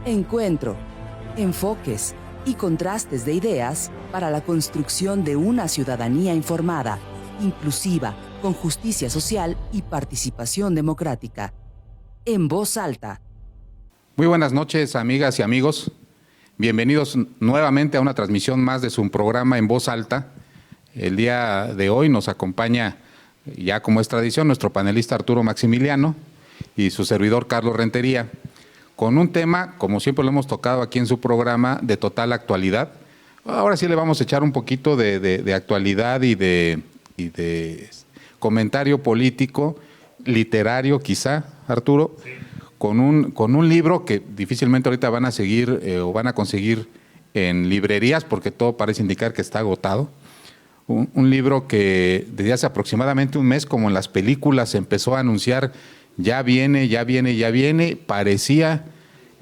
Encuentro, enfoques y contrastes de ideas para la construcción de una ciudadanía informada, inclusiva, con justicia social y participación democrática. En voz alta. Muy buenas noches, amigas y amigos. Bienvenidos nuevamente a una transmisión más de su programa En Voz Alta. El día de hoy nos acompaña, ya como es tradición, nuestro panelista Arturo Maximiliano y su servidor Carlos Rentería, con un tema, como siempre lo hemos tocado aquí en su programa, de total actualidad. Ahora sí le vamos a echar un poquito de actualidad y de comentario político, literario quizá, Arturo, sí, con un libro que difícilmente ahorita van a seguir o van a conseguir en librerías, porque todo parece indicar que está agotado. Un libro que desde hace aproximadamente un mes, como en las películas, se empezó a anunciar, ya viene, ya viene, ya viene. Parecía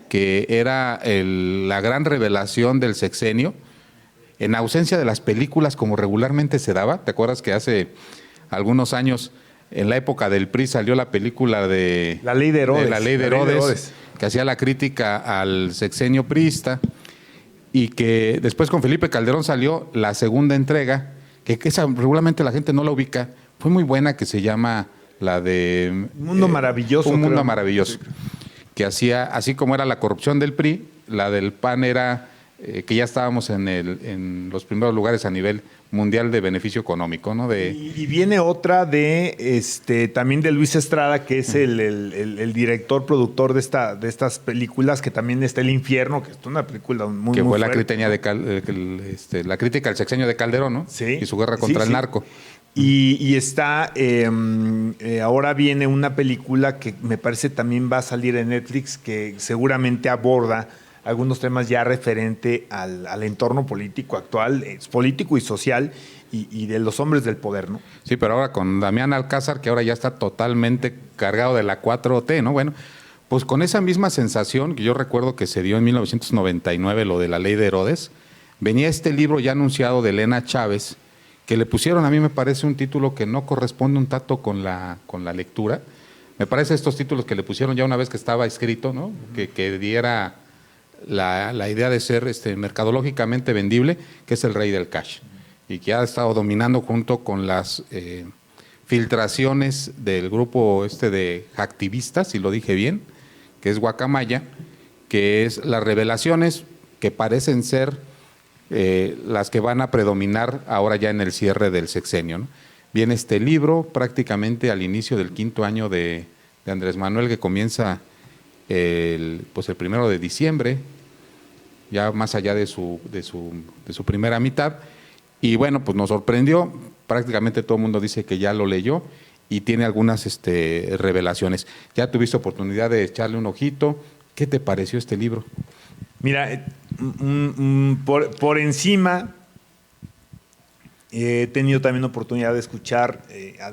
que era la gran revelación del sexenio, en ausencia de las películas como regularmente se daba. ¿Te acuerdas que hace algunos años, en la época del PRI, salió la película de La Ley de Herodes, La Ley de Herodes, que hacía la crítica al sexenio priista, y que después con Felipe Calderón salió la segunda entrega, que esa regularmente la gente no la ubica, fue muy buena, que se llama la de Un Mundo Maravilloso. Un Mundo Maravilloso, que hacía, así como era la corrupción del PRI, la del PAN era que ya estábamos en los primeros lugares a nivel mundial de beneficio económico, ¿no? Y viene otra de también de Luis Estrada, que es el director, productor de estas películas, que también está El Infierno, que es una película muy, que muy fue fuerte, la crítica al sexenio de Calderón, ¿no? Sí. Y su guerra contra el narco. Y está, ahora viene una película que me parece también va a salir en Netflix, que seguramente aborda algunos temas ya referente al entorno político actual, político y social, y de los hombres del poder, ¿no? Sí, pero ahora con Damián Alcázar, que ahora ya está totalmente cargado de la 4T, ¿no? Bueno, pues con esa misma sensación que yo recuerdo que se dio en 1999, lo de la Ley de Herodes, venía este libro ya anunciado de Elena Chávez, que le pusieron, a mí me parece un título que no corresponde un tanto con la lectura. Me parece estos títulos que le pusieron ya una vez que estaba escrito, ¿no? Que diera la idea de ser mercadológicamente vendible, que es El Rey del Cash, y que ha estado dominando junto con las filtraciones del grupo de activistas, si lo dije bien, que es Guacamaya, que es las revelaciones que parecen ser las que van a predominar ahora ya en el cierre del sexenio, ¿no? Viene este libro prácticamente al inicio del 5º año de Andrés Manuel, que comienza el 1 de diciembre, ya más allá de su primera mitad. Y bueno, pues nos sorprendió, prácticamente todo el mundo dice que ya lo leyó y tiene algunas revelaciones. ¿Ya tuviste oportunidad de echarle un ojito? ¿Qué te pareció este libro? Mira, por encima he tenido también oportunidad de escuchar,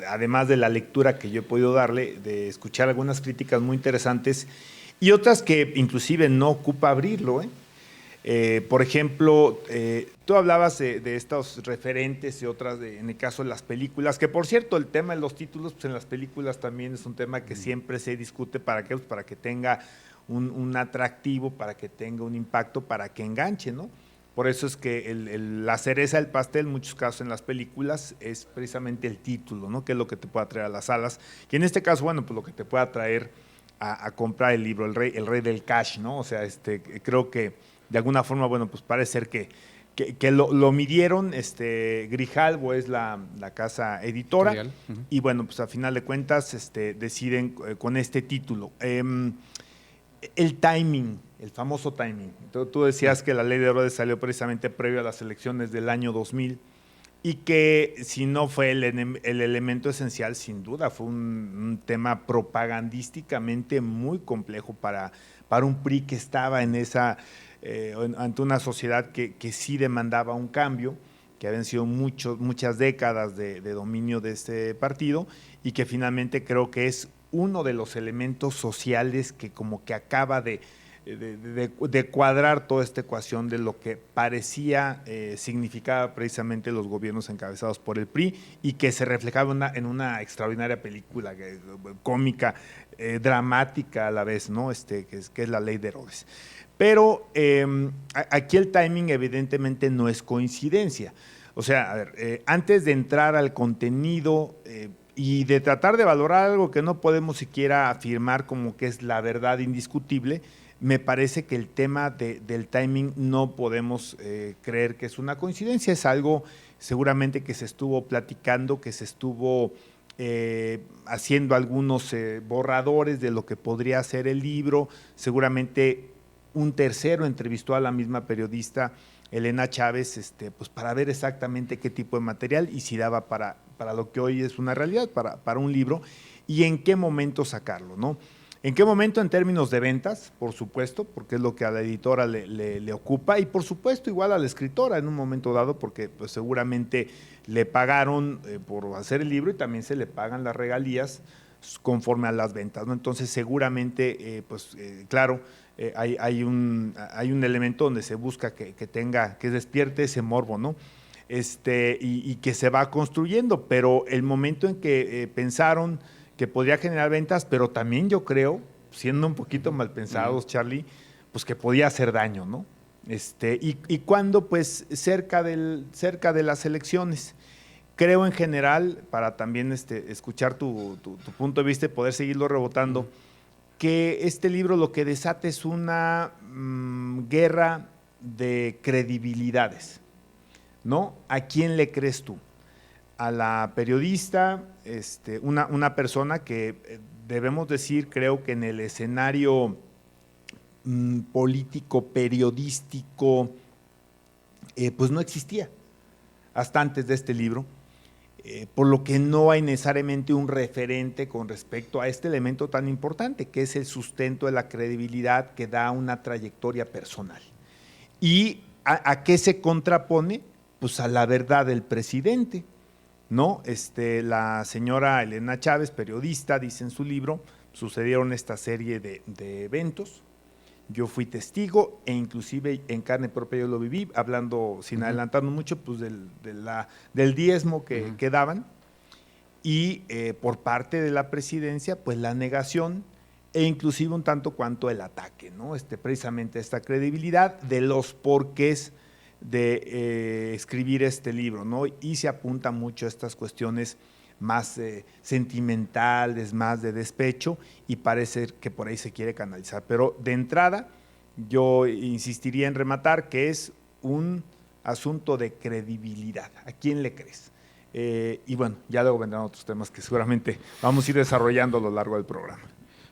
además de la lectura que yo he podido darle, de escuchar algunas críticas muy interesantes y otras que inclusive no ocupa abrirlo, por ejemplo, tú hablabas de estos referentes y otras, en el caso de las películas, que por cierto, el tema de los títulos, pues en las películas también es un tema que siempre se discute. ¿Para qué? Pues para que tenga un atractivo, para que tenga un impacto, para que enganche, ¿no? Por eso es que la cereza del pastel, en muchos casos en las películas, es precisamente el título, ¿no? Que es lo que te puede atraer a las salas. Y en este caso, bueno, pues lo que te puede atraer a comprar el libro, el rey del cash, ¿no? O sea, creo que de alguna forma, bueno, pues parece ser que lo midieron, Grijalbo es la casa editora, y bueno, pues a final de cuentas deciden con este título. El timing, el famoso timing. Tú decías que la Ley de Herodes salió precisamente previo a las elecciones del año 2000 y que si no fue el elemento esencial, sin duda, fue un tema propagandísticamente muy complejo para un PRI que estaba en ante una sociedad que sí demandaba un cambio, que habían sido muchas décadas de dominio de este partido y que finalmente creo que es uno de los elementos sociales que como que acaba de de cuadrar toda esta ecuación de lo que parecía significaba precisamente los gobiernos encabezados por el PRI y que se reflejaba en una extraordinaria película cómica, dramática a la vez, ¿no? Que es La Ley de Herodes. Pero aquí el timing evidentemente no es coincidencia. O sea, a ver, antes de entrar al contenido y de tratar de valorar algo que no podemos siquiera afirmar como que es la verdad indiscutible, me parece que el tema del timing no podemos creer que es una coincidencia, es algo seguramente que se estuvo platicando, que se estuvo haciendo algunos borradores de lo que podría ser el libro, seguramente un tercero entrevistó a la misma periodista Elena Chávez pues para ver exactamente qué tipo de material y si daba para lo que hoy es una realidad, para un libro, y en qué momento sacarlo, ¿no? ¿En qué momento? En términos de ventas, por supuesto, porque es lo que a la editora le ocupa, y por supuesto igual a la escritora en un momento dado, porque pues, seguramente le pagaron por hacer el libro y también se le pagan las regalías conforme a las ventas, ¿no? Entonces seguramente, claro, hay un elemento donde se busca que despierte ese morbo, ¿no? Y que se va construyendo, pero el momento en que pensaron que podría generar ventas, pero también yo creo, siendo un poquito mal pensados, Charlie, pues que podía hacer daño, ¿no? Y cuando, pues, cerca de las elecciones. Creo en general, para también escuchar tu punto de vista y poder seguirlo rebotando, que este libro lo que desata es una guerra de credibilidades, ¿no? ¿A quién le crees tú? A la periodista, una persona que debemos decir, creo que en el escenario político, periodístico, pues no existía hasta antes de este libro, por lo que no hay necesariamente un referente con respecto a este elemento tan importante, que es el sustento de la credibilidad que da una trayectoria personal. ¿Y a qué se contrapone? Pues a la verdad del presidente, ¿no? La señora Elena Chávez, periodista, dice en su libro, sucedieron esta serie de eventos, yo fui testigo e inclusive en carne propia yo lo viví, hablando sin adelantarnos mucho, pues del diezmo que daban, y por parte de la presidencia, pues la negación e inclusive un tanto cuanto el ataque, ¿no? Precisamente esta credibilidad de los porqués de escribir este libro, ¿no? Y se apunta mucho a estas cuestiones más sentimentales, más de despecho, y parece que por ahí se quiere canalizar. Pero de entrada, yo insistiría en rematar que es un asunto de credibilidad. ¿A quién le crees? Y bueno, ya luego vendrán otros temas que seguramente vamos a ir desarrollando a lo largo del programa.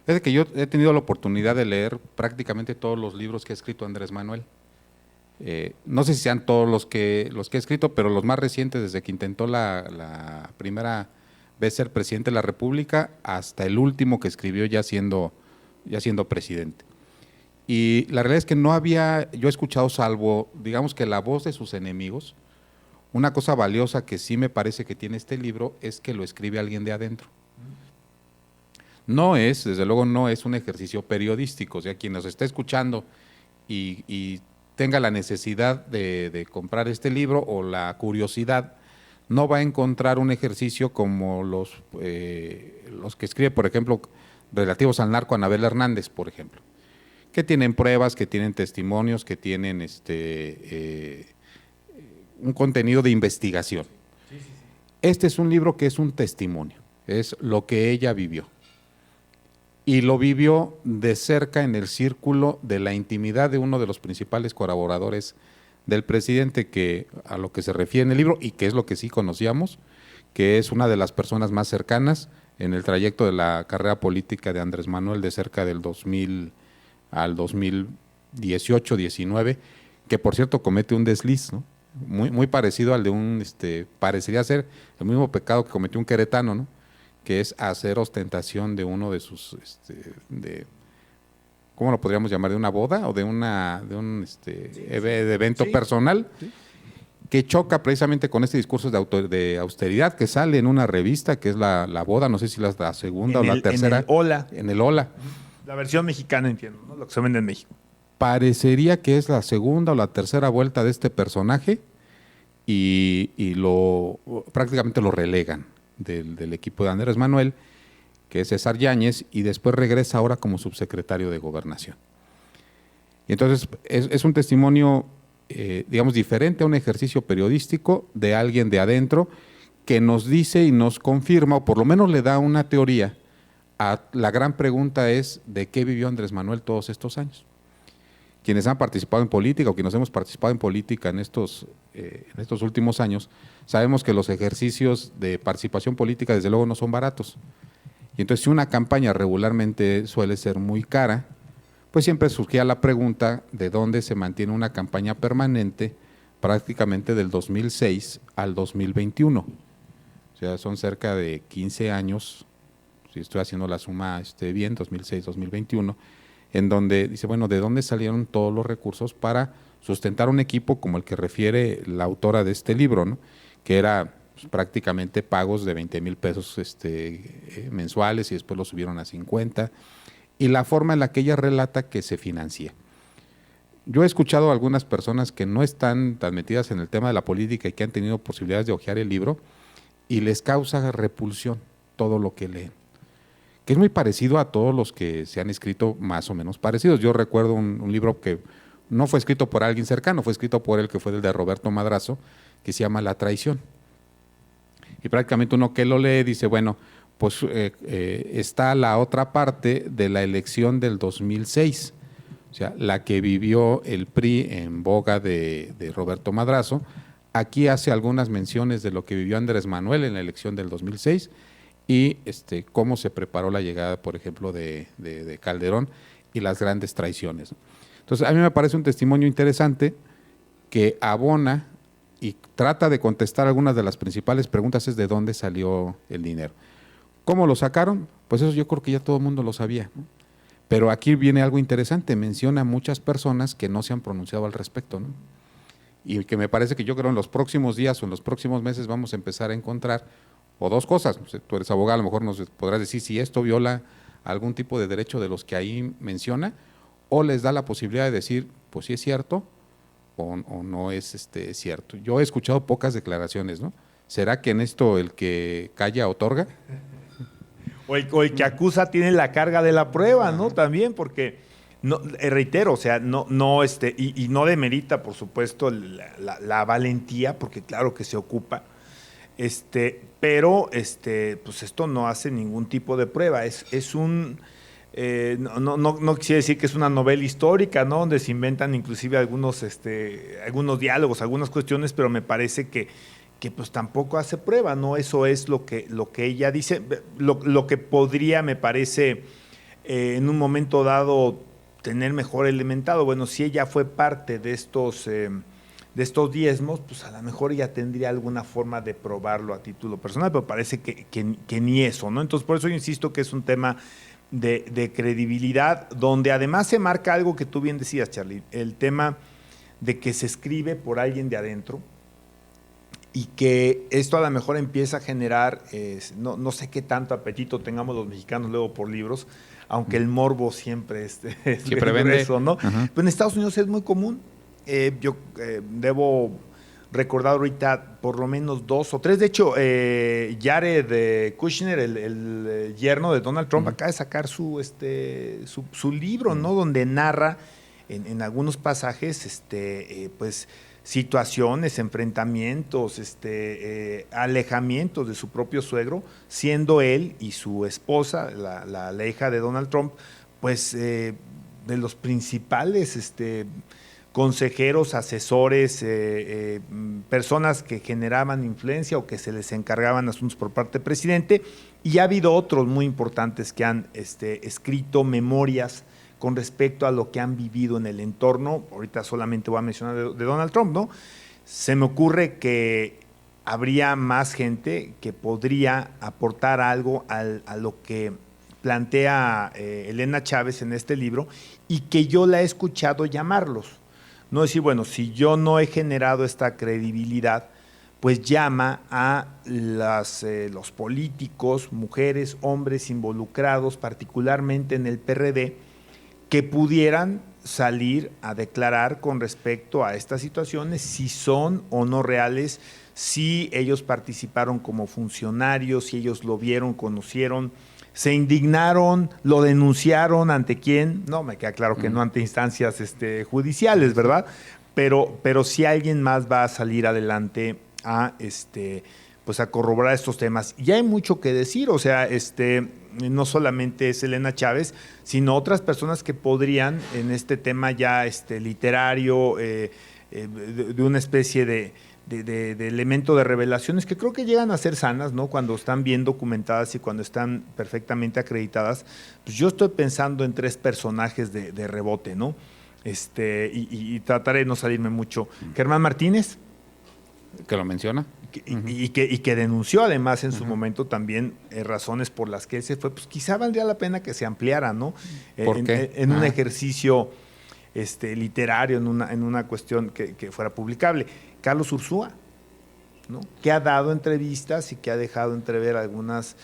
Es que yo he tenido la oportunidad de leer prácticamente todos los libros que ha escrito Andrés Manuel. No sé si sean todos los que he escrito, pero los más recientes, desde que intentó la primera vez ser presidente de la República hasta el último que escribió ya siendo presidente. Y la realidad es que no había yo he escuchado, salvo, digamos que la voz de sus enemigos, una cosa valiosa que sí me parece que tiene este libro es que lo escribe alguien de adentro. No es, desde luego no es un ejercicio periodístico, o sea, quien nos está escuchando y tenga la necesidad de comprar este libro o la curiosidad, no va a encontrar un ejercicio como los que escribe, por ejemplo, relativos al narco Anabel Hernández, por ejemplo, que tienen pruebas, que tienen testimonios, que tienen un contenido de investigación. Sí. Este es un libro que es un testimonio, es lo que ella vivió. Y lo vivió de cerca en el círculo de la intimidad de uno de los principales colaboradores del presidente, que a lo que se refiere en el libro, y que es lo que sí conocíamos, que es una de las personas más cercanas en el trayecto de la carrera política de Andrés Manuel de cerca del 2000 al 2018-19, que por cierto comete un desliz, ¿no? Muy parecido al de parecería ser el mismo pecado que cometió un queretano, ¿no? Que es hacer ostentación de uno de sus, ¿cómo lo podríamos llamar? ¿De una boda o de un evento personal? Sí. Que choca precisamente con este discurso de austeridad que sale en una revista que es la Boda, no sé si la segunda o la tercera. En el Hola. En el Hola. La versión mexicana, entiendo, ¿no? Lo que se vende en México. Parecería que es la segunda o la tercera vuelta de este personaje y prácticamente lo relegan del equipo de Andrés Manuel, que es César Yáñez, y después regresa ahora como subsecretario de Gobernación. Y entonces es un testimonio, digamos, diferente a un ejercicio periodístico de alguien de adentro que nos dice y nos confirma, o por lo menos le da una teoría. La gran pregunta es, ¿de qué vivió Andrés Manuel todos estos años? Quienes han participado en política o quienes hemos participado en política en estos últimos años, sabemos que los ejercicios de participación política desde luego no son baratos. Y entonces si una campaña regularmente suele ser muy cara, pues siempre surgía la pregunta de dónde se mantiene una campaña permanente prácticamente del 2006 al 2021. O sea, son cerca de 15 años, si estoy haciendo la suma bien, 2006-2021, en donde dice, bueno, ¿de dónde salieron todos los recursos para sustentar un equipo como el que refiere la autora de este libro, ¿no? Que era pues, prácticamente pagos de 20,000 pesos mensuales y después lo subieron a 50, y la forma en la que ella relata que se financia. Yo he escuchado a algunas personas que no están tan metidas en el tema de la política y que han tenido posibilidades de hojear el libro y les causa repulsión todo lo que leen, que es muy parecido a todos los que se han escrito más o menos parecidos. Yo recuerdo un libro que no fue escrito por alguien cercano, fue escrito por él, que fue el de Roberto Madrazo, que se llama La Traición. Y prácticamente uno que lo lee dice, bueno, pues está la otra parte de la elección del 2006, o sea, la que vivió el PRI en boga de Roberto Madrazo. Aquí hace algunas menciones de lo que vivió Andrés Manuel en la elección del 2006 y cómo se preparó la llegada, por ejemplo, de Calderón y las grandes traiciones. Entonces, a mí me parece un testimonio interesante que abona y trata de contestar algunas de las principales preguntas, es de dónde salió el dinero. ¿Cómo lo sacaron? Pues eso yo creo que ya todo el mundo lo sabía, ¿no? Pero aquí viene algo interesante, menciona a muchas personas que no se han pronunciado al respecto, ¿no? Y que me parece que yo creo en los próximos días o en los próximos meses vamos a empezar a encontrar, o dos cosas, tú eres abogado, a lo mejor nos podrás decir si esto viola algún tipo de derecho de los que ahí menciona, o les da la posibilidad de decir, pues sí es cierto, o no es cierto. Yo he escuchado pocas declaraciones, ¿no? ¿Será que en esto el que calla otorga? O el que acusa tiene la carga de la prueba, ¿no? También, porque, no, reitero, o sea, no y no demerita, por supuesto, la valentía, porque claro que se ocupa, pero pues esto no hace ningún tipo de prueba, es un... no quisiera decir que es una novela histórica, ¿no? Donde se inventan inclusive algunos diálogos, algunas cuestiones, pero me parece que pues tampoco hace prueba, ¿no? Eso es lo que ella dice, lo que podría, me parece, en un momento dado tener mejor elementado. Bueno, si ella fue parte de estos diezmos, pues a lo mejor ella tendría alguna forma de probarlo a título personal, pero parece que ni eso, ¿no? Entonces, por eso yo insisto que es un tema de credibilidad, donde además se marca algo que tú bien decías, Charlie, el tema de que se escribe por alguien de adentro y que esto a lo mejor empieza a generar, no sé qué tanto apetito tengamos los mexicanos luego por libros, aunque el morbo siempre es grueso, ¿no? Uh-huh. Pero en Estados Unidos es muy común. Yo debo recordar ahorita por lo menos 2 o 3. De hecho, Jared Kushner, el yerno de Donald Trump, acaba de sacar su libro, ¿no? Donde narra en algunos pasajes, pues situaciones, enfrentamientos, alejamientos de su propio suegro, siendo él y su esposa, la hija de Donald Trump, pues de los principales consejeros, asesores, personas que generaban influencia o que se les encargaban asuntos por parte del presidente, y ha habido otros muy importantes que han escrito memorias con respecto a lo que han vivido en el entorno. Ahorita solamente voy a mencionar de Donald Trump, ¿no? Se me ocurre que habría más gente que podría aportar algo a lo que plantea Elena Chávez en este libro y que yo la he escuchado llamarlos. No decir, bueno, si yo no he generado esta credibilidad, pues llama a los políticos, mujeres, hombres involucrados, particularmente en el PRD, que pudieran salir a declarar con respecto a estas situaciones, si son o no reales, si ellos participaron como funcionarios, si ellos lo vieron, conocieron, se indignaron, lo denunciaron, ¿ante quién? No, me queda claro que no ante instancias judiciales, ¿verdad? Pero si alguien más va a salir adelante a pues a corroborar estos temas. Y hay mucho que decir, o sea, no solamente es Elena Chávez, sino otras personas que podrían en este tema ya literario, de una especie de elemento de revelaciones que creo que llegan a ser sanas, ¿no? Cuando están bien documentadas y cuando están perfectamente acreditadas. Pues yo estoy pensando en 3 personajes de rebote, ¿no? Y trataré de no salirme mucho. Germán Martínez. ¿Que lo menciona? Y que denunció además en su momento también razones por las que él se fue, pues quizá valdría la pena que se ampliara, ¿no? ¿Por qué? En un ejercicio literario, en una cuestión que fuera publicable. Carlos Ursúa, ¿no? Que ha dado entrevistas y que ha dejado entrever algunos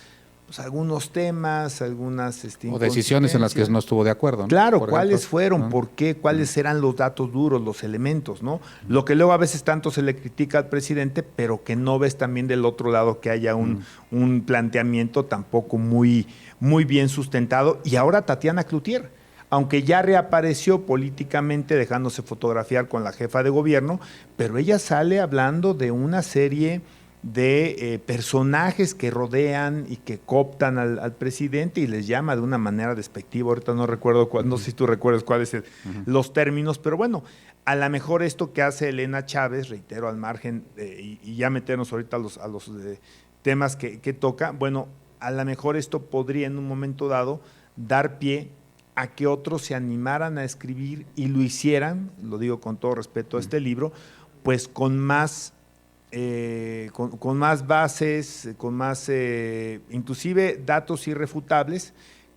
temas, algunas o decisiones en las que no estuvo de acuerdo, ¿no? Claro, ¿cuáles ejemplo, fueron? ¿no? ¿Por qué? ¿Cuáles eran los datos duros, los elementos, ¿no? Lo que luego a veces tanto se le critica al presidente, pero que no ves también del otro lado que haya un planteamiento tampoco muy, muy bien sustentado. Y ahora Tatiana Cloutier, aunque ya reapareció políticamente dejándose fotografiar con la jefa de gobierno, pero ella sale hablando de una serie de personajes que rodean y que cooptan al presidente y les llama de una manera despectiva. Ahorita no recuerdo no sé si tú recuerdas cuáles son los términos, pero bueno, a lo mejor esto que hace Elena Chávez, reitero, al margen, y ya meternos ahorita a los temas que toca, bueno, a lo mejor esto podría en un momento dado dar pie a que otros se animaran a escribir y lo hicieran, lo digo con todo respeto a este libro, pues con más bases, con más inclusive datos irrefutables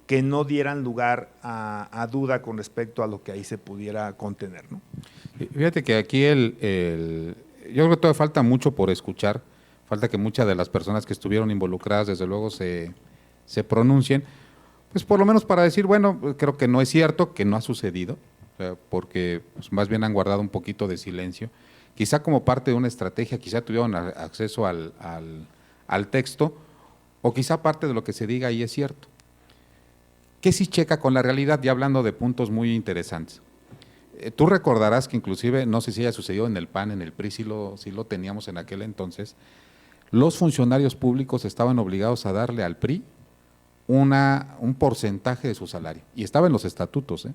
que no dieran lugar a duda con respecto a lo que ahí se pudiera contener, ¿no? Fíjate que aquí yo creo que todavía falta mucho por escuchar, falta que muchas de las personas que estuvieron involucradas desde luego se pronuncien, pues por lo menos para decir, bueno, creo que no es cierto, que no ha sucedido, o sea, porque pues, más bien han guardado un poquito de silencio. Quizá como parte de una estrategia, quizá tuvieron acceso al texto, o quizá parte de lo que se diga ahí es cierto. ¿Qué sí checa con la realidad? Ya hablando de puntos muy interesantes. Tú recordarás que inclusive, no sé si haya sucedido en el PAN, en el PRI, sí lo teníamos en aquel entonces, los funcionarios públicos estaban obligados a darle al PRI un porcentaje de su salario, y estaba en los estatutos, ¿eh?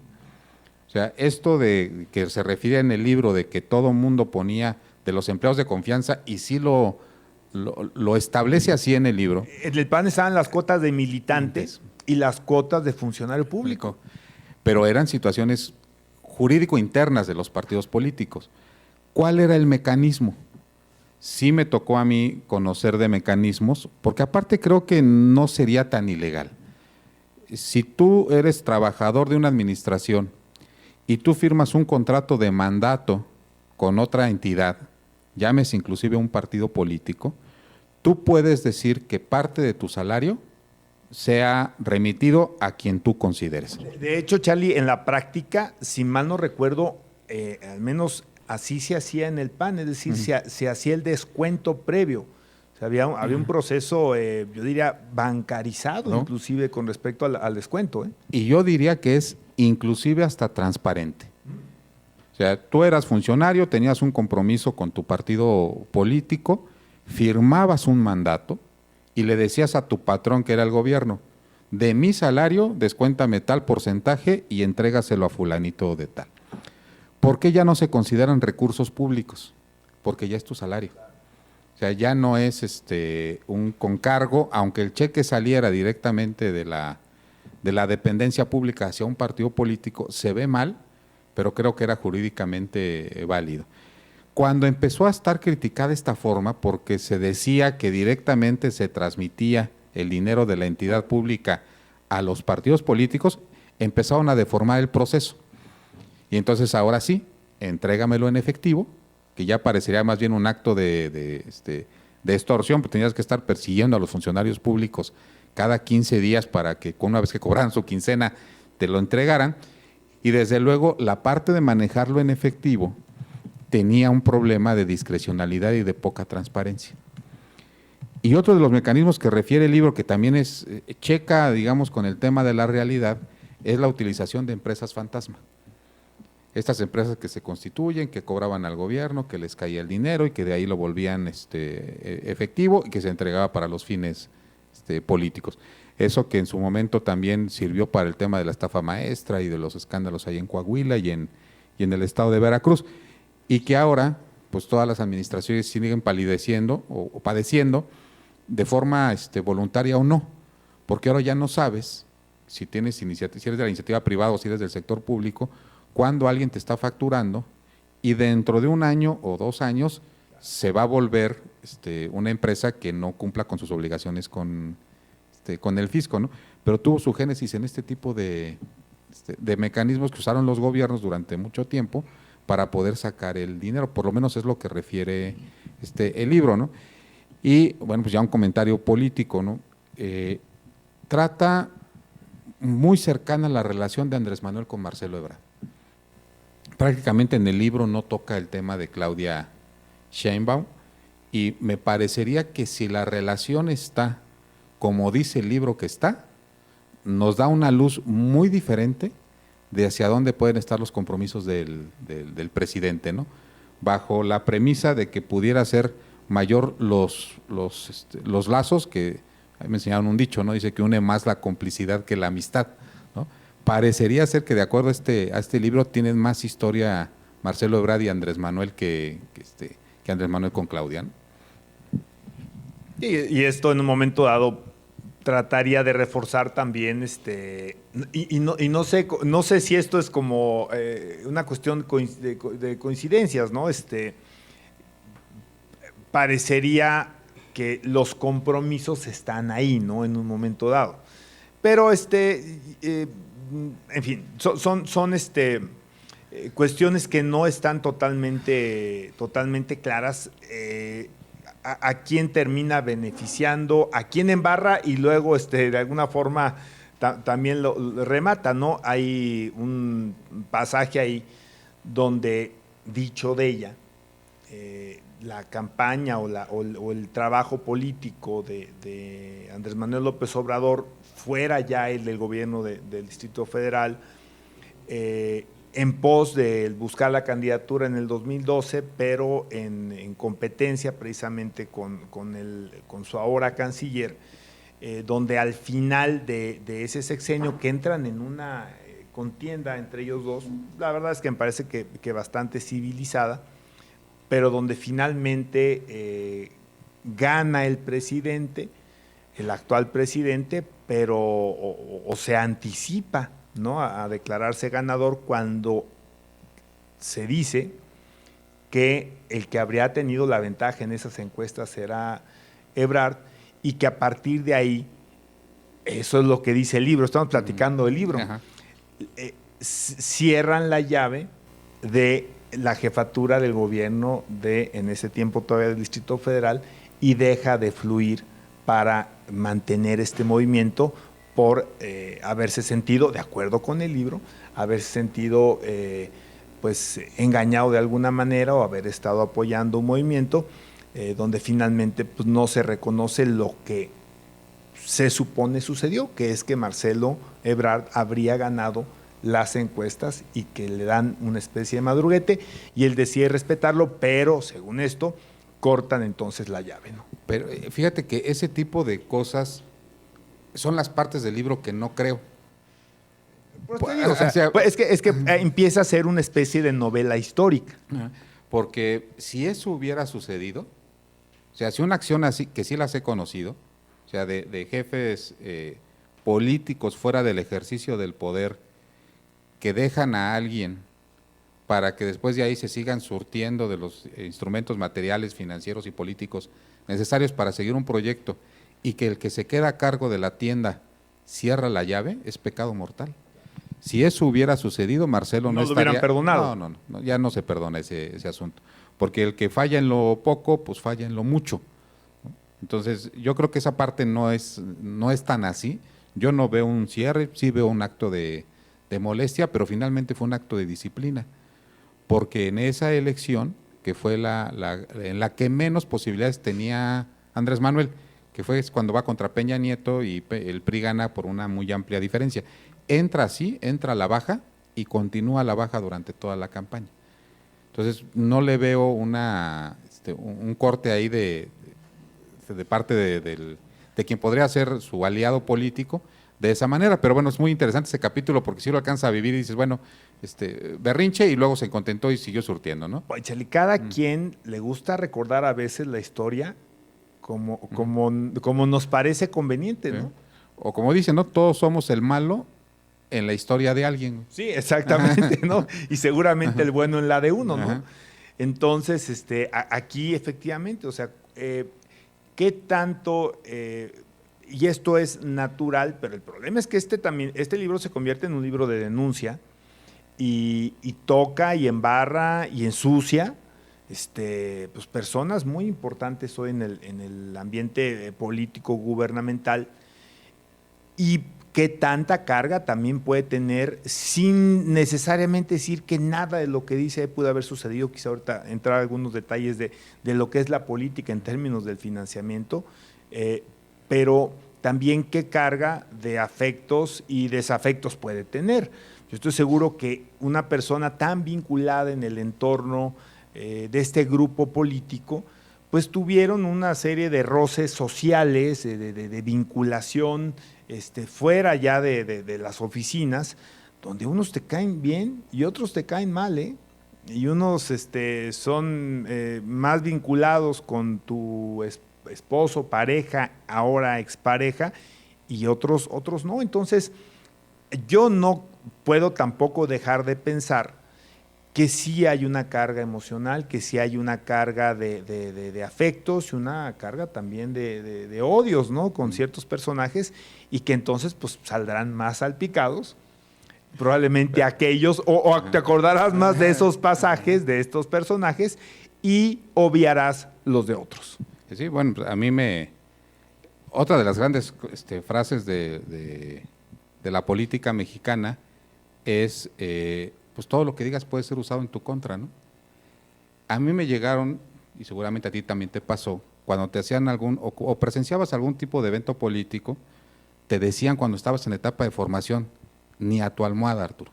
O sea, esto de que se refiere en el libro de que todo mundo ponía de los empleados de confianza, y sí lo establece así en el libro. En el PAN estaban las cuotas de militantes y las cuotas de funcionario público. Pero eran situaciones jurídico internas de los partidos políticos. ¿Cuál era el mecanismo? Sí me tocó a mí conocer de mecanismos, porque aparte creo que no sería tan ilegal. Si tú eres trabajador de una administración y tú firmas un contrato de mandato con otra entidad, llámese inclusive un partido político, tú puedes decir que parte de tu salario sea remitido a quien tú consideres. De hecho, Charlie, en la práctica, si mal no recuerdo, al menos así se hacía en el PAN, es decir, se hacía el descuento previo. O sea, había un proceso, yo diría, bancarizado, ¿no? Inclusive con respecto al descuento. Y yo diría que es inclusive hasta transparente. O sea, tú eras funcionario, tenías un compromiso con tu partido político, firmabas un mandato y le decías a tu patrón, que era el gobierno, de mi salario descuéntame tal porcentaje y entrégaselo a fulanito de tal. ¿Por qué ya no se consideran recursos públicos? Porque ya es tu salario. O sea, ya no es un concargo, aunque el cheque saliera directamente de la dependencia pública hacia un partido político, se ve mal, pero creo que era jurídicamente válido. Cuando empezó a estar criticada esta forma, porque se decía que directamente se transmitía el dinero de la entidad pública a los partidos políticos, empezaron a deformar el proceso. Y entonces ahora sí, entrégamelo en efectivo que ya parecería más bien un acto de extorsión, porque tenías que estar persiguiendo a los funcionarios públicos cada 15 días para que una vez que cobraran su quincena te lo entregaran, y desde luego la parte de manejarlo en efectivo tenía un problema de discrecionalidad y de poca transparencia. Y otro de los mecanismos que refiere el libro, que también es checa, digamos, con el tema de la realidad, es la utilización de empresas fantasma. Estas empresas que se constituyen, que cobraban al gobierno, que les caía el dinero y que de ahí lo volvían efectivo y que se entregaba para los fines políticos. Eso que en su momento también sirvió para el tema de la estafa maestra y de los escándalos ahí en Coahuila y en el estado de Veracruz, y que ahora pues todas las administraciones siguen palideciendo o padeciendo de forma voluntaria o no, porque ahora ya no sabes si tienes si eres de la iniciativa privada o si eres del sector público, cuando alguien te está facturando y dentro de 1 año o 2 años se va a volver una empresa que no cumpla con sus obligaciones con el fisco, ¿no? Pero tuvo su génesis en este tipo de mecanismos que usaron los gobiernos durante mucho tiempo para poder sacar el dinero, por lo menos es lo que refiere el libro, ¿no? Y bueno, pues ya un comentario político, ¿no? Trata muy cercana la relación de Andrés Manuel con Marcelo Ebrard. Prácticamente en el libro no toca el tema de Claudia Sheinbaum, y me parecería que si la relación está como dice el libro que está, nos da una luz muy diferente de hacia dónde pueden estar los compromisos del presidente, ¿no? Bajo la premisa de que pudiera ser mayor los lazos, que ahí me enseñaron un dicho, ¿no? Dice que une más la complicidad que la amistad, ¿no? Parecería ser que de acuerdo a este libro tienen más historia Marcelo Ebrard y Andrés Manuel que Andrés Manuel con Claudia, ¿no? Y esto en un momento dado trataría de reforzar también no sé si esto es como una cuestión de coincidencias, ¿no? Parecería que los compromisos están ahí, ¿no? En un momento dado. Pero en fin, son cuestiones que no están totalmente claras. A quién termina beneficiando, a quién embarra y luego de alguna forma también lo remata, ¿no? Hay un pasaje ahí donde, dicho de ella, la campaña o el trabajo político de Andrés Manuel López Obrador, fuera ya el del gobierno del Distrito Federal, en pos de buscar la candidatura en el 2012, pero en competencia precisamente con su ahora canciller, donde al final de ese sexenio, que entran en una contienda entre ellos dos, la verdad es que me parece que bastante civilizada, pero donde finalmente gana el presidente, el actual presidente, pero o se anticipa, ¿no? a declararse ganador, cuando se dice que el que habría tenido la ventaja en esas encuestas era Ebrard, y que a partir de ahí, eso es lo que dice el libro, estamos platicando del libro, cierran la llave de la jefatura del gobierno en ese tiempo todavía del Distrito Federal, y deja de fluir para mantener este movimiento, por haberse sentido, de acuerdo con el libro, haberse sentido pues engañado de alguna manera, o haber estado apoyando un movimiento donde finalmente pues no se reconoce lo que se supone sucedió, que es que Marcelo Ebrard habría ganado las encuestas y que le dan una especie de madruguete, y él decide respetarlo, pero según esto cortan entonces la llave, ¿no? Pero fíjate que ese tipo de cosas son las partes del libro que no creo. Es que empieza a ser una especie de novela histórica. Porque si eso hubiera sucedido, o sea, si una acción así, que sí las he conocido, o sea, de jefes políticos fuera del ejercicio del poder, que dejan a alguien para que después de ahí se sigan surtiendo de los instrumentos materiales, financieros y políticos necesarios para seguir un proyecto, y que el que se queda a cargo de la tienda cierra la llave, es pecado mortal. Si eso hubiera sucedido, Marcelo no estaría… lo hubieran perdonado. No, ya no se perdona ese asunto. porque el que falla en lo poco, pues falla en lo mucho. Entonces, yo creo que esa parte no es tan así. Yo no veo un cierre, sí veo un acto de molestia, pero finalmente fue un acto de disciplina, porque en esa elección, que fue en la que menos posibilidades tenía Andrés Manuel, que fue cuando va contra Peña Nieto y el PRI gana por una muy amplia diferencia. Entra a la baja y continúa a la baja durante toda la campaña. Entonces, no le veo un corte ahí de parte de quien podría ser su aliado político de esa manera, pero bueno, es muy interesante ese capítulo porque si lo alcanza a vivir y dices, bueno, berrinche y luego se contentó y siguió surtiendo, ¿no? Pues, Chale, cada quien le gusta recordar a veces la historia como nos parece conveniente, ¿no? O como dicen, ¿no? Todos somos el malo en la historia de alguien. Sí, exactamente, ¿no? Y seguramente el bueno en la de uno, ¿no? Ajá. Entonces, aquí efectivamente, o sea, ¿qué tanto? Y esto es natural, pero el problema es que este libro se convierte en un libro de denuncia y toca y embarra y ensucia pues personas muy importantes hoy en el ambiente político gubernamental, y qué tanta carga también puede tener sin necesariamente decir que nada de lo que dice pudo haber sucedido. Quizá ahorita entrar a algunos detalles de lo que es la política en términos del financiamiento, pero también qué carga de afectos y desafectos puede tener. Yo estoy seguro que una persona tan vinculada en el entorno de este grupo político, pues tuvieron una serie de roces sociales, de vinculación fuera ya de las oficinas, donde unos te caen bien y otros te caen mal, ¿eh? Y unos son más vinculados con tu esposo, pareja, ahora expareja, y otros no. Entonces, yo no puedo tampoco dejar de pensar que sí hay una carga emocional, que sí hay una carga de afectos y una carga también de odios, ¿no? Con ciertos personajes, y que entonces pues saldrán más salpicados, probablemente aquellos, o te acordarás más de esos pasajes, de estos personajes, y obviarás los de otros. Sí, bueno, pues a mí otra de las grandes frases de la política mexicana es, pues todo lo que digas puede ser usado en tu contra, ¿no? A mí me llegaron, y seguramente a ti también te pasó, cuando te hacían o presenciabas algún tipo de evento político, te decían cuando estabas en etapa de formación, ni a tu almohada, Arturo.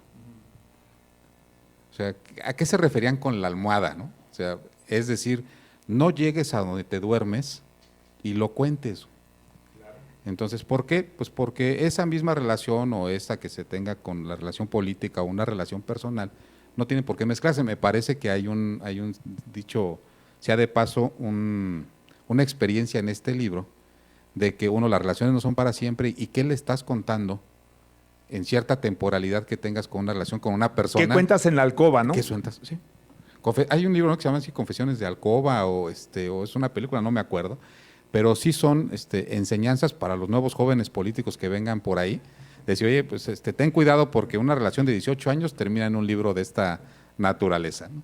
O sea, ¿a qué se referían con la almohada, no? O sea, es decir, no llegues a donde te duermes y lo cuentes. Entonces, ¿por qué? Pues porque esa misma relación o esa que se tenga con la relación política o una relación personal no tiene por qué mezclarse. Me parece que hay un dicho, sea de paso, una experiencia en este libro de que las relaciones no son para siempre, y qué le estás contando en cierta temporalidad que tengas con una relación con una persona. ¿Qué cuentas en la alcoba, no? ¿Qué cuentas? Sí. Hay un libro, ¿no?, que se llama así Confesiones de Alcoba, o es una película, no me acuerdo, pero sí son enseñanzas para los nuevos jóvenes políticos que vengan por ahí. Decir, oye, pues ten cuidado porque una relación de 18 años termina en un libro de esta naturaleza, ¿no?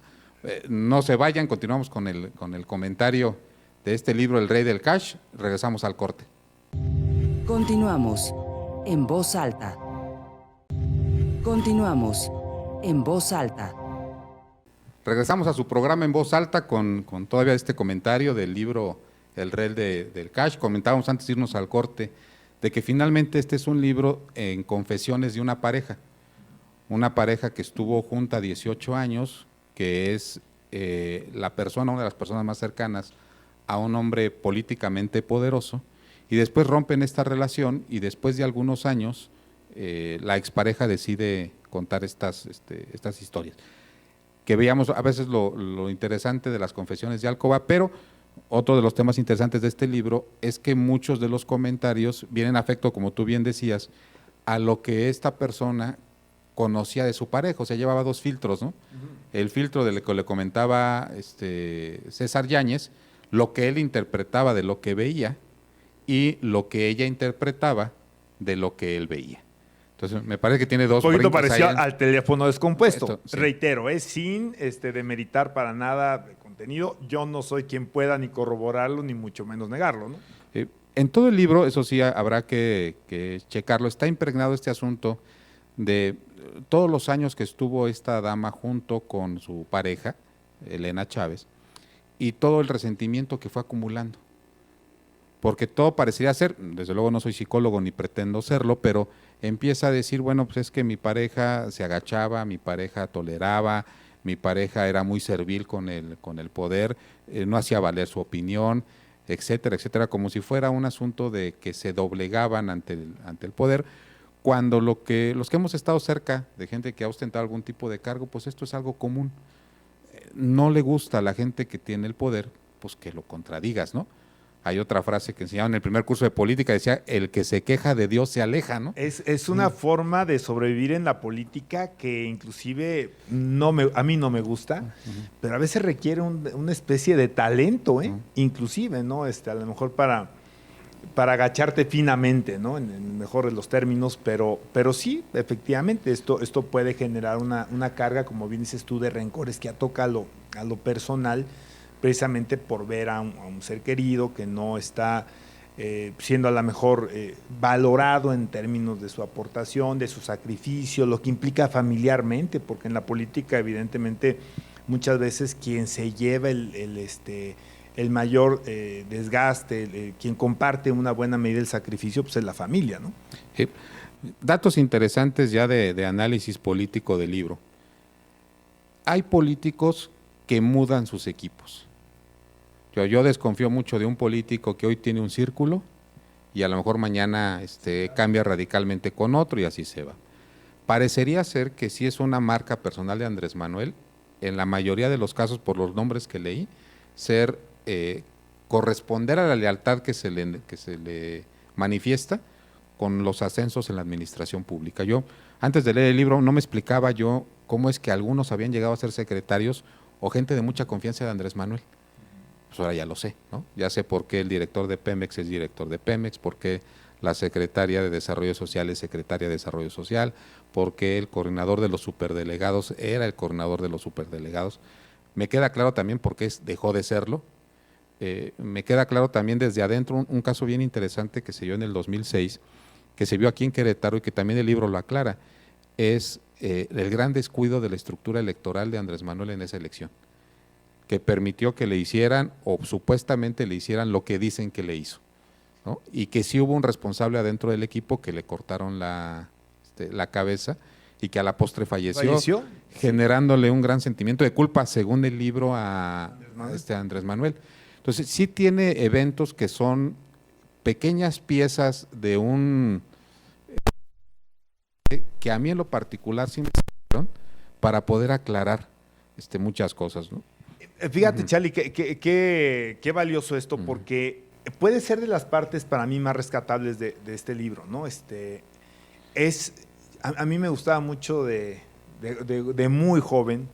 No se vayan, continuamos con el comentario de este libro, El Rey del Cash. Regresamos al corte. Continuamos en voz alta. Continuamos en voz alta. Regresamos a su programa En Voz Alta con todavía este comentario del libro El Rey del Cash. Comentábamos antes de irnos al corte de que finalmente este es un libro en confesiones de una pareja que estuvo junta 18 años, que es una de las personas más cercanas a un hombre políticamente poderoso, y después rompen esta relación, y después de algunos años la expareja decide contar estas historias. Que veíamos a veces lo interesante de las confesiones de Alcoba, pero otro de los temas interesantes de este libro es que muchos de los comentarios vienen a afecto, como tú bien decías, a lo que esta persona conocía de su pareja. O sea, llevaba dos filtros, ¿no? El filtro de lo que le comentaba César Yáñez, lo que él interpretaba de lo que veía, y lo que ella interpretaba de lo que él veía. Entonces, me parece que tiene dos. Un poquito parecido al teléfono descompuesto. Sí. Reitero, sin demeritar para nada, con contenido. Yo no soy quien pueda ni corroborarlo, ni mucho menos negarlo, ¿no? En todo el libro, eso sí, habrá que checarlo, está impregnado este asunto de todos los años que estuvo esta dama junto con su pareja, Elena Chávez, y todo el resentimiento que fue acumulando. Porque todo parecería ser, desde luego no soy psicólogo ni pretendo serlo, pero empieza a decir, bueno, pues es que mi pareja se agachaba, mi pareja toleraba, mi pareja era muy servil con el poder, no hacía valer su opinión, etcétera, etcétera, como si fuera un asunto de que se doblegaban ante el poder, cuando los que hemos estado cerca de gente que ha ostentado algún tipo de cargo, pues esto es algo común. No le gusta a la gente que tiene el poder, pues que lo contradigas, ¿no? Hay otra frase que enseñaban en el primer curso de política, decía, el que se queja de Dios se aleja, ¿no? Es una forma de sobrevivir en la política que inclusive a mí no me gusta, pero a veces requiere una especie de talento, inclusive, ¿no? A lo mejor para agacharte finamente, ¿no? En el mejor de los términos, pero sí, efectivamente, esto puede generar una carga, como bien dices tú, de rencores que toca a lo personal, precisamente por ver a un ser querido que no está siendo a lo mejor valorado en términos de su aportación, de su sacrificio, lo que implica familiarmente, porque en la política evidentemente muchas veces quien se lleva el mayor desgaste, quien comparte una buena medida del sacrificio, pues es la familia, ¿no? Datos interesantes ya de análisis político del libro. Hay políticos que mudan sus equipos. Yo desconfío mucho de un político que hoy tiene un círculo y a lo mejor mañana cambia radicalmente con otro y así se va. Parecería ser que sí es una marca personal de Andrés Manuel, en la mayoría de los casos, por los nombres que leí, corresponder a la lealtad que se le manifiesta con los ascensos en la administración pública. Yo, antes de leer el libro, no me explicaba yo cómo es que algunos habían llegado a ser secretarios o gente de mucha confianza de Andrés Manuel. Pues ahora ya lo sé, ¿no? Ya sé por qué el director de Pemex es director de Pemex, por qué la secretaria de Desarrollo Social es secretaria de Desarrollo Social, por qué el coordinador de los superdelegados era el coordinador de los superdelegados. Me queda claro también por qué dejó de serlo. Me queda claro también desde adentro un caso bien interesante que se dio en el 2006, que se vio aquí en Querétaro y que también el libro lo aclara, es el gran descuido de la estructura electoral de Andrés Manuel en esa elección, que permitió que le hicieran o supuestamente le hicieran lo que dicen que le hizo, ¿no? Y que sí hubo un responsable adentro del equipo que le cortaron la cabeza y que a la postre falleció, generándole un gran sentimiento de culpa, según el libro a Andrés Manuel. Entonces sí tiene eventos que son pequeñas piezas de un que a mí en lo particular sí me sirvieron para poder aclarar muchas cosas, ¿no? Fíjate, Charlie, qué valioso esto, porque puede ser de las partes para mí más rescatables de este libro, ¿no? A mí me gustaba mucho de muy joven.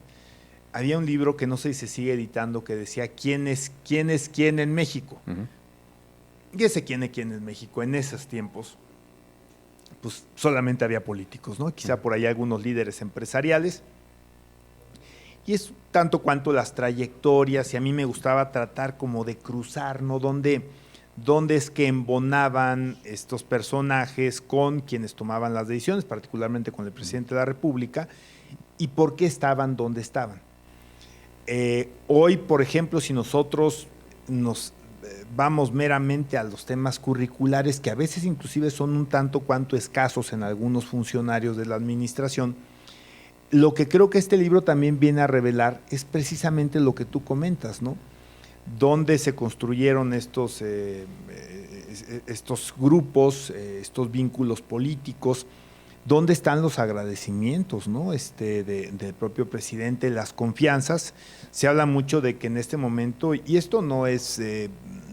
Había un libro que no sé si se sigue editando que decía ¿Quién es quién en México? Y ese quién es quién en México en esos tiempos, pues solamente había políticos, ¿no? Quizá por ahí algunos líderes empresariales. Y es tanto cuanto las trayectorias, y a mí me gustaba tratar como de cruzar, ¿no? ¿Dónde es que embonaban estos personajes con quienes tomaban las decisiones, particularmente con el presidente de la República, y por qué estaban donde estaban? Hoy, por ejemplo, si nosotros nos vamos meramente a los temas curriculares, que a veces inclusive son un tanto cuanto escasos en algunos funcionarios de la administración, lo que creo que este libro también viene a revelar es precisamente lo que tú comentas, ¿no? Dónde se construyeron estos grupos, estos vínculos políticos, dónde están los agradecimientos, ¿no? Del propio presidente, las confianzas. Se habla mucho de que en este momento, y esto no es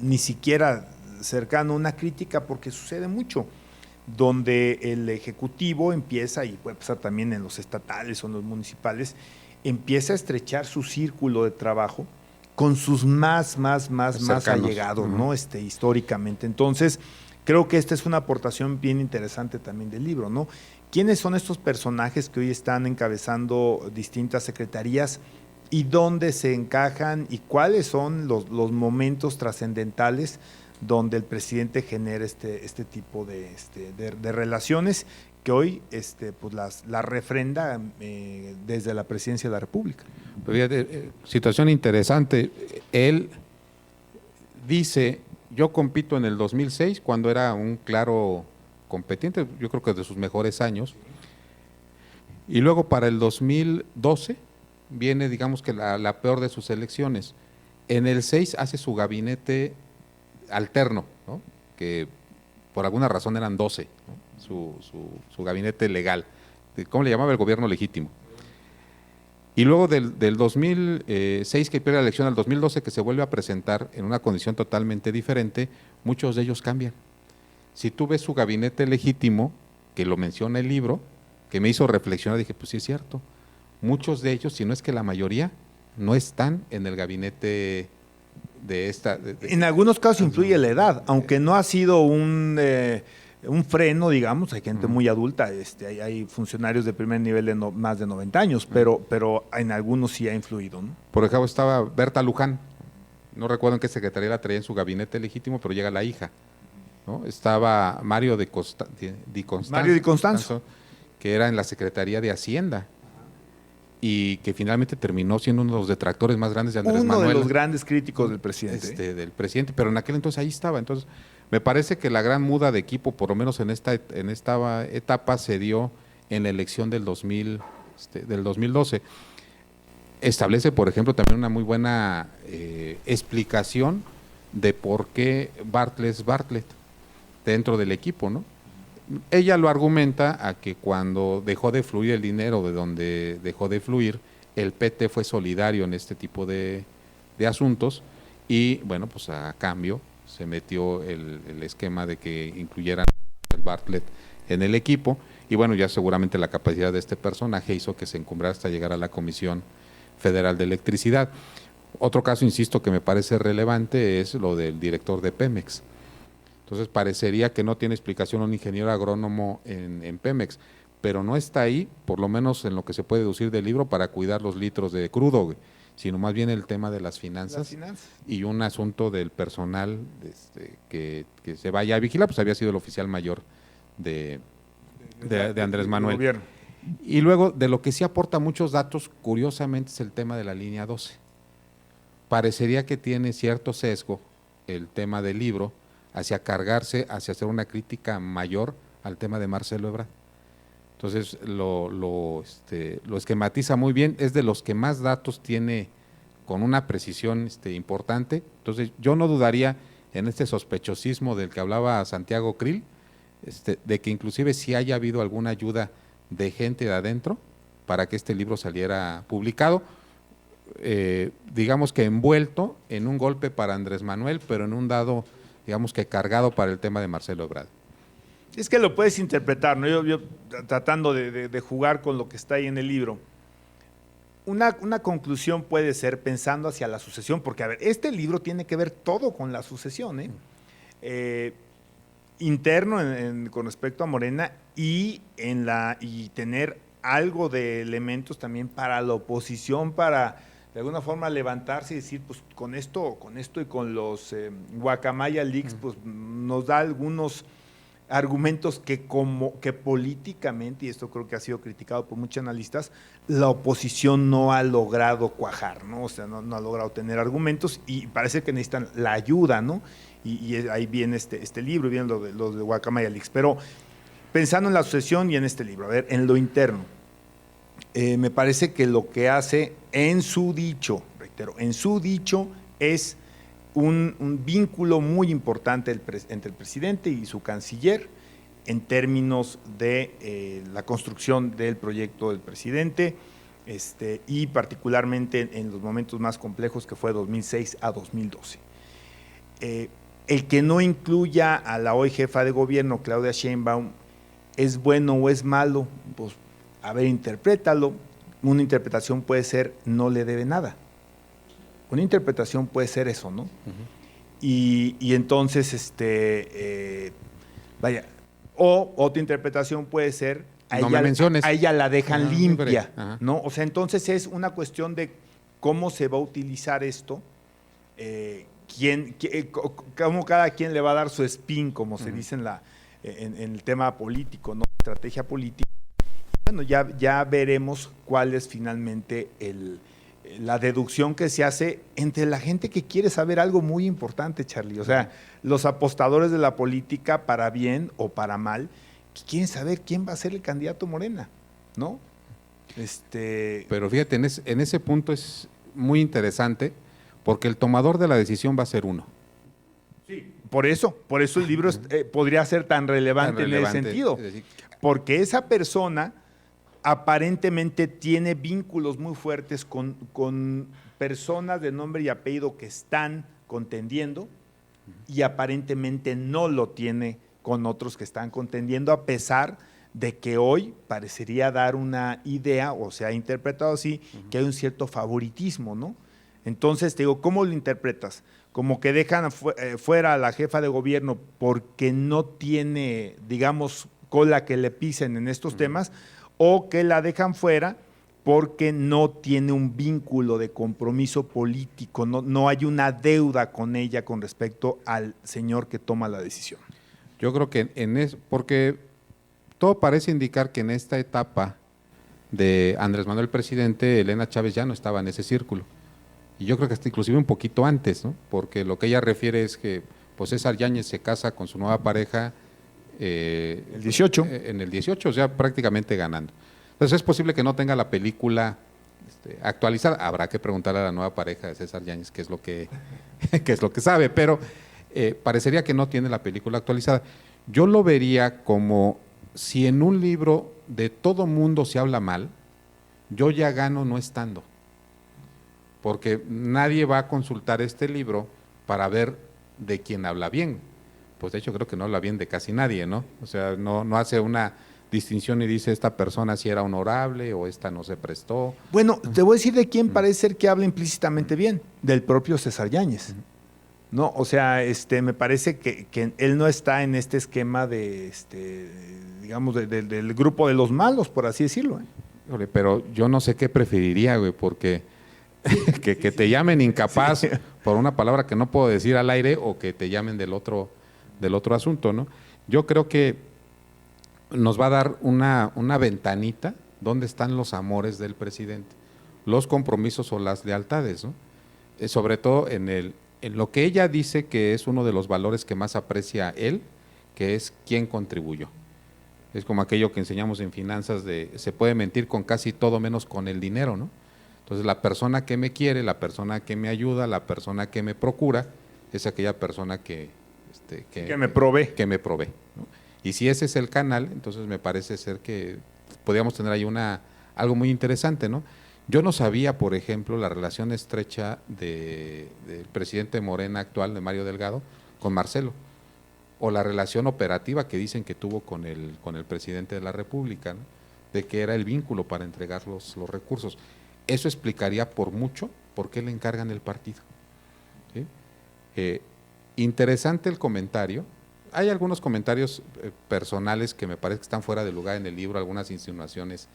ni siquiera cercano a una crítica porque sucede mucho, donde el Ejecutivo empieza, y puede pasar también en los estatales o en los municipales, empieza a estrechar su círculo de trabajo con sus más allegados, ¿no? Históricamente. Entonces, creo que esta es una aportación bien interesante también del libro, ¿no? ¿Quiénes son estos personajes que hoy están encabezando distintas secretarías y dónde se encajan y cuáles son los momentos trascendentales donde el presidente genera este tipo de relaciones que hoy pues las refrenda desde la presidencia de la República. Pero fíjate, situación interesante. Él dice, yo compito en el 2006 cuando era un claro competente, yo creo que de sus mejores años, y luego para el 2012 viene, digamos que la peor de sus elecciones. En el 6 hace su gabinete alterno, ¿no? Que por alguna razón eran 12, ¿no? Su gabinete legal, ¿cómo le llamaba? El gobierno legítimo. Y luego del 2006 que pierde la elección al 2012 que se vuelve a presentar en una condición totalmente diferente, muchos de ellos cambian. Si tú ves su gabinete legítimo, que lo menciona el libro, que me hizo reflexionar, dije, pues sí es cierto, muchos de ellos, si no es que la mayoría, no están en el gabinete de esta... En algunos casos influye la edad, aunque no ha sido un freno, digamos, hay gente muy adulta, hay funcionarios de primer nivel de más de 90 años, pero en algunos sí ha influido, ¿no? Por ejemplo, estaba Berta Luján, no recuerdo en qué secretaría la traía en su gabinete legítimo, pero llega la hija, ¿no? Estaba Mario Di Constanzo, que era en la Secretaría de Hacienda, y que finalmente terminó siendo uno de los detractores más grandes de Andrés Manuel. Uno de los grandes críticos del presidente. Del presidente, pero en aquel entonces ahí estaba. Entonces, me parece que la gran muda de equipo, por lo menos en esta etapa, se dio en la elección del 2012. Establece, por ejemplo, también una muy buena explicación de por qué Bartlett dentro del equipo, ¿no? Ella lo argumenta a que cuando dejó de fluir el dinero de donde dejó de fluir, el PT fue solidario en este tipo de asuntos y, bueno, pues a cambio se metió el esquema de que incluyeran el Bartlett en el equipo y, bueno, ya seguramente la capacidad de este personaje hizo que se encumbrara hasta llegar a la Comisión Federal de Electricidad. Otro caso, insisto, que me parece relevante es lo del director de Pemex. Entonces parecería que no tiene explicación un ingeniero agrónomo en Pemex, pero no está ahí, por lo menos en lo que se puede deducir del libro, para cuidar los litros de crudo, sino más bien el tema de las finanzas y un asunto del personal que se vaya a vigilar, pues había sido el oficial mayor de Andrés Manuel. Gobierno. Y luego, de lo que sí aporta muchos datos, curiosamente, es el tema de la línea 12. Parecería que tiene cierto sesgo el tema del libro, hacia cargarse, hacia hacer una crítica mayor al tema de Marcelo Ebrard. Entonces lo esquematiza muy bien, es de los que más datos tiene con una precisión importante. Entonces yo no dudaría en este sospechosismo del que hablaba Santiago Krill, de que inclusive si haya habido alguna ayuda de gente de adentro para que este libro saliera publicado, digamos que envuelto en un golpe para Andrés Manuel, pero en un dado, digamos que cargado para el tema de Marcelo Ebrard. Es que lo puedes interpretar, ¿no? Yo tratando de jugar con lo que está ahí en el libro. Una conclusión puede ser pensando hacia la sucesión, porque a ver, este libro tiene que ver todo con la sucesión, interno con respecto a Morena y tener algo de elementos también para la oposición, para de alguna forma levantarse y decir, pues con esto y con los Guacamaya Leaks, pues nos da algunos argumentos que políticamente, y esto creo que ha sido criticado por muchos analistas, la oposición no ha logrado cuajar, ¿no? O sea, no ha logrado tener argumentos y parece que necesitan la ayuda, ¿no? Y ahí viene este libro, viene los de Guacamaya Leaks. Pero pensando en la sucesión y en este libro, a ver, en lo interno, me parece que lo que hace en su dicho, reitero, en su dicho es un vínculo muy importante entre el presidente y su canciller en términos de la construcción del proyecto del presidente y particularmente en los momentos más complejos que fue 2006 a 2012. El que no incluya a la hoy jefa de gobierno, Claudia Sheinbaum, ¿es bueno o es malo? Pues, a ver, interprétalo. Una interpretación puede ser, no le debe nada. Una interpretación puede ser eso, ¿no? Y entonces, vaya, o otra interpretación puede ser, a ella la dejan limpia, ¿no? O sea, entonces es una cuestión de cómo se va a utilizar esto, cómo cada quien le va a dar su spin, como se dice en el tema político, ¿no? Estrategia política. Bueno, ya veremos cuál es finalmente la deducción que se hace entre la gente que quiere saber algo muy importante, Charlie. O sea, los apostadores de la política, para bien o para mal, que quieren saber quién va a ser el candidato Morena, ¿no? Pero fíjate, en ese punto es muy interesante, porque el tomador de la decisión va a ser uno. Sí, por eso el libro podría ser tan relevante en ese sentido, porque esa persona aparentemente tiene vínculos muy fuertes con personas de nombre y apellido que están contendiendo, y aparentemente no lo tiene con otros que están contendiendo, a pesar de que hoy parecería dar una idea, o se ha interpretado así, que hay un cierto favoritismo, ¿no? Entonces, te digo, ¿cómo lo interpretas? ¿Como que dejan fuera a la jefa de gobierno porque no tiene, digamos, cola que le pisen en estos temas, o que la dejan fuera porque no tiene un vínculo de compromiso político, no hay una deuda con ella con respecto al señor que toma la decisión? Yo creo que porque todo parece indicar que en esta etapa de Andrés Manuel presidente, Elena Chávez ya no estaba en ese círculo. Y yo creo que hasta inclusive un poquito antes, ¿no? Porque lo que ella refiere es que pues César Yáñez se casa con su nueva pareja el 18. En el 18, o sea, prácticamente ganando. Entonces es posible que no tenga la película actualizada. Habrá que preguntarle a la nueva pareja de César Yáñez qué es lo que sabe, pero parecería que no tiene la película actualizada. Yo lo vería como si en un libro de todo mundo se habla mal, yo ya gano no estando. Porque nadie va a consultar este libro para ver de quién habla bien. Pues de hecho creo que no habla bien de casi nadie, ¿no? O sea, no hace una distinción y dice esta persona si era honorable o esta no se prestó. Bueno, te voy a decir de quién parece ser que habla implícitamente bien, del propio César Yáñez. No, o sea, me parece que él no está en este esquema de, digamos, del grupo de los malos, por así decirlo. Pero yo no sé qué preferiría, güey, porque que te llamen incapaz por una palabra que no puedo decir al aire, o que te llamen del otro asunto, ¿no? Yo creo que nos va a dar una ventanita donde están los amores del presidente, los compromisos o las lealtades, ¿no? Sobre todo en lo que ella dice que es uno de los valores que más aprecia él, que es quién contribuyó. Es como aquello que enseñamos en finanzas de se puede mentir con casi todo menos con el dinero, ¿no? Entonces la persona que me quiere, la persona que me ayuda, la persona que me procura, es aquella persona que me provee. Que me provee, ¿no? Y si ese es el canal, entonces me parece ser que podríamos tener ahí algo muy interesante, ¿no? Yo no sabía, por ejemplo, la relación estrecha del presidente Morena actual, de Mario Delgado, con Marcelo, o la relación operativa que dicen que tuvo con el presidente de la República, ¿no? De que era el vínculo para entregar los recursos. Eso explicaría por mucho por qué le encargan el partido. ¿Sí? Interesante el comentario. Hay algunos comentarios personales que me parece que están fuera de lugar en el libro, algunas insinuaciones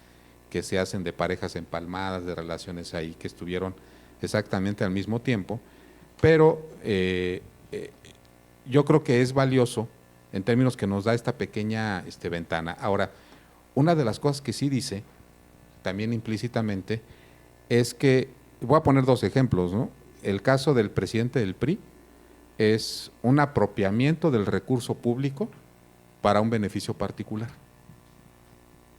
que se hacen de parejas empalmadas, de relaciones ahí que estuvieron exactamente al mismo tiempo, pero yo creo que es valioso en términos que nos da esta pequeña ventana. Ahora, una de las cosas que sí dice, también implícitamente, es que, voy a poner dos ejemplos, ¿no? El caso del presidente del PRI es un apropiamiento del recurso público para un beneficio particular.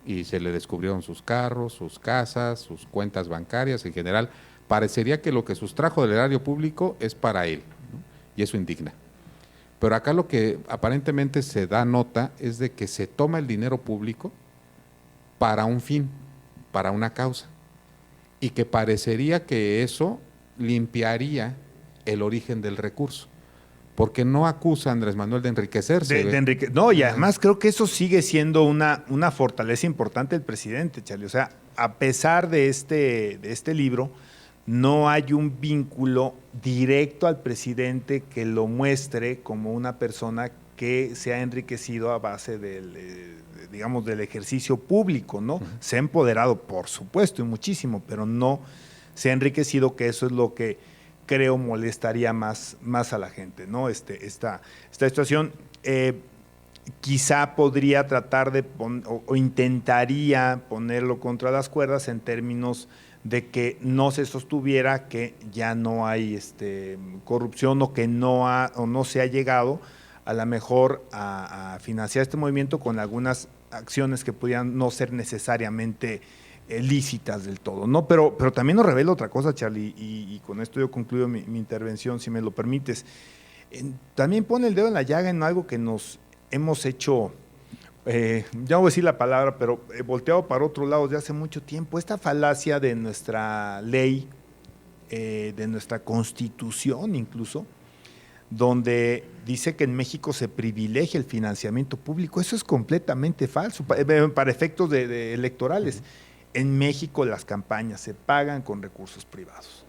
Y se le descubrieron sus carros, sus casas, sus cuentas bancarias, en general. Parecería que lo que sustrajo del erario público es para él, ¿no? Y eso indigna. Pero acá lo que aparentemente se da nota es de que se toma el dinero público para un fin, para una causa, y que parecería que eso limpiaría el origen del recurso, porque no acusa a Andrés Manuel de enriquecerse. No, y además creo que eso sigue siendo una fortaleza importante del presidente, Charlie. O sea, a pesar de este libro, no hay un vínculo directo al presidente que lo muestre como una persona que se ha enriquecido a base del ejercicio público, ¿no? Se ha empoderado, por supuesto, y muchísimo, pero no se ha enriquecido, que eso es lo que creo molestaría más a la gente, ¿no? Esta situación. Quizá podría tratar de o intentaría ponerlo contra las cuerdas en términos de que no se sostuviera que ya no hay corrupción o que no se ha llegado a lo mejor a financiar este movimiento con algunas acciones que pudieran no ser necesariamente lícitas del todo, ¿no? Pero también nos revela otra cosa, Charlie, y con esto yo concluyo mi intervención, si me lo permites. También pone el dedo en la llaga en algo que nos hemos hecho, ya no voy a decir la palabra, pero volteado para otro lado desde hace mucho tiempo, esta falacia de nuestra ley, de nuestra constitución incluso, donde dice que en México se privilegia el financiamiento público. Eso es completamente falso, para efectos de electorales. En México las campañas se pagan con recursos privados.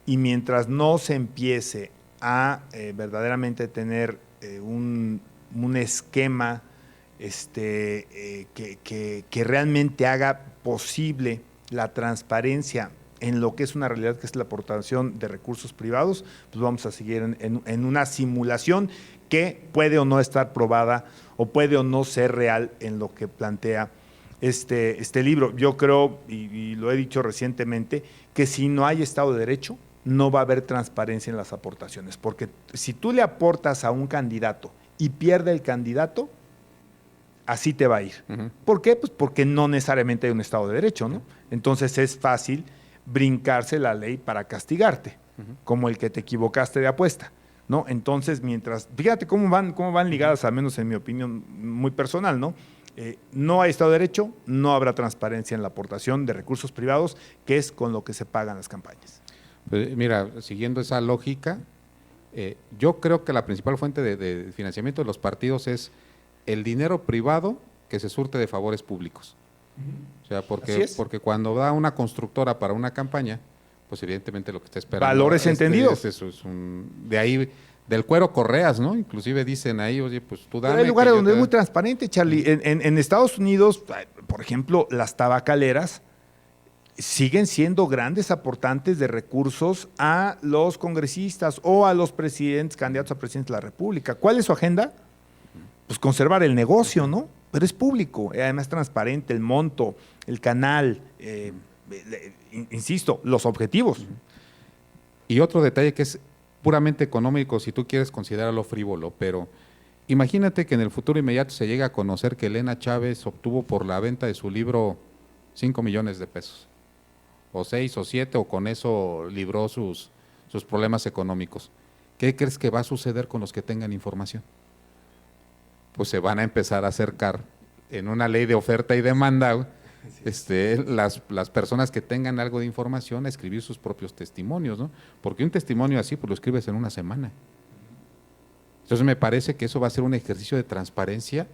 Y mientras no se empiece a verdaderamente tener un esquema que realmente haga posible la transparencia en lo que es una realidad, que es la aportación de recursos privados, pues vamos a seguir en una simulación que puede o no estar probada o puede o no ser real en lo que plantea este libro. Yo creo, y lo he dicho recientemente, que si no hay Estado de Derecho, no va a haber transparencia en las aportaciones, porque si tú le aportas a un candidato y pierde el candidato, así te va a ir. Uh-huh. ¿Por qué? Pues porque no necesariamente hay un Estado de Derecho, ¿no? Entonces es fácil brincarse la ley para castigarte, uh-huh, como el que te equivocaste de apuesta, ¿no? Entonces, fíjate cómo van ligadas, al menos en mi opinión muy personal, ¿no? No hay Estado de Derecho, no habrá transparencia en la aportación de recursos privados, que es con lo que se pagan las campañas. Pues mira, siguiendo esa lógica, yo creo que la principal fuente de financiamiento de los partidos es el dinero privado que se surte de favores públicos. O sea, porque cuando da una constructora para una campaña, pues evidentemente lo que está esperando… Valores entendidos. De ahí, del cuero correas, ¿no? Inclusive dicen ahí, oye, pues tú dame… Pero hay lugares donde es muy transparente, Charlie. En Estados Unidos, por ejemplo, las tabacaleras siguen siendo grandes aportantes de recursos a los congresistas o a los presidentes, candidatos a presidente de la República. ¿Cuál es su agenda? Pues conservar el negocio, ¿no? Pero es público, además transparente, el monto, el canal, insisto, los objetivos. Y otro detalle que es puramente económico, si tú quieres considerarlo frívolo, pero imagínate que en el futuro inmediato se llega a conocer que Elena Chávez obtuvo por la venta de su libro 5 millones de pesos, o 6 o 7, o con eso libró sus problemas económicos. ¿Qué crees que va a suceder con los que tengan información? Pues se van a empezar a acercar en una ley de oferta y demanda, las personas que tengan algo de información a escribir sus propios testimonios, ¿no? Porque un testimonio así pues lo escribes en una semana. Entonces me parece que eso va a ser un ejercicio de transparencia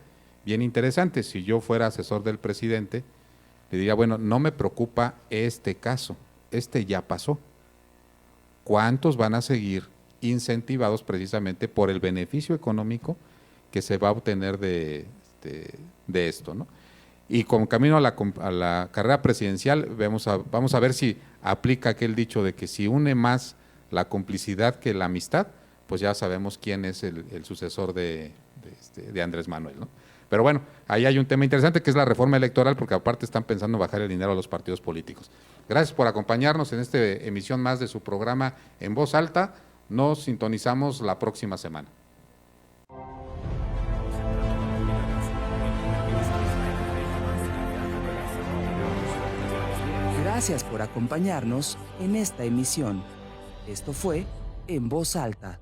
bien interesante. Si yo fuera asesor del presidente, le diría, bueno, no me preocupa este caso, ya pasó. ¿Cuántos van a seguir incentivados precisamente por el beneficio económico que se va a obtener de esto, ¿no? Y con camino a la carrera presidencial vamos a ver si aplica aquel dicho de que si une más la complicidad que la amistad, pues ya sabemos quién es el sucesor de Andrés Manuel, ¿no? Pero bueno, ahí hay un tema interesante que es la reforma electoral, porque aparte están pensando bajar el dinero a los partidos políticos. Gracias por acompañarnos en esta emisión más de su programa En Voz Alta. Nos sintonizamos la próxima semana. Gracias por acompañarnos en esta emisión. Esto fue En Voz Alta.